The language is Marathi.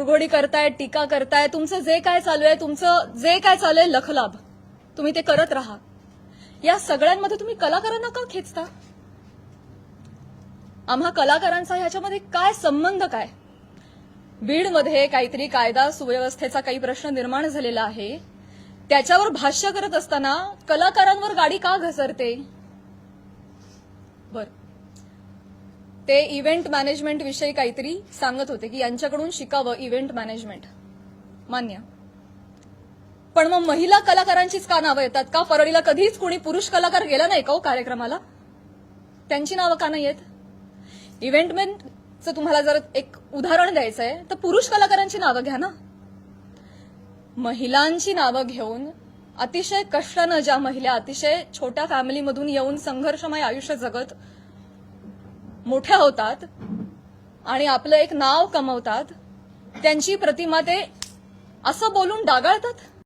कुरघोडी करताय, टीका करताय, तुमचं जे काय चालू आहे लखलाभ तुम्ही ते करत राहा. या सगळ्यांमध्ये तुम्ही कलाकारांना का खेचता? आम्हा कलाकारांचा ह्याच्यामध्ये काय संबंध? काय बीडमध्ये काहीतरी कायदा सुव्यवस्थेचा काही प्रश्न निर्माण झालेला आहे, त्याच्यावर भाष्य करत असताना कलाकारांवर गाडी का घसरते? बर, ते इव्हेंट मॅनेजमेंट विषयी काहीतरी सांगत होते की यांच्याकडून शिकावं इव्हेंट मॅनेजमेंट. मान्य, पण मग महिला कलाकारांचीच का नावं येतात? का परळीला कधीच कोणी पुरुष कलाकार गेला नाही का हो कार्यक्रमाला? त्यांची नावं का नाही येत? इव्हेंटमॅनचं तुम्हाला जर एक उदाहरण द्यायचं आहे तर पुरुष कलाकारांची नावं घ्या ना. महिलांची नावं घेऊन अतिशय कष्टानं ज्या महिला अतिशय छोट्या फॅमिलीमधून येऊन संघर्षमय आयुष्य जगत मोठ्या होतात आणि आपलं एक नाव कमवतात, त्यांची प्रतिमा ते असं बोलून डागाळतात.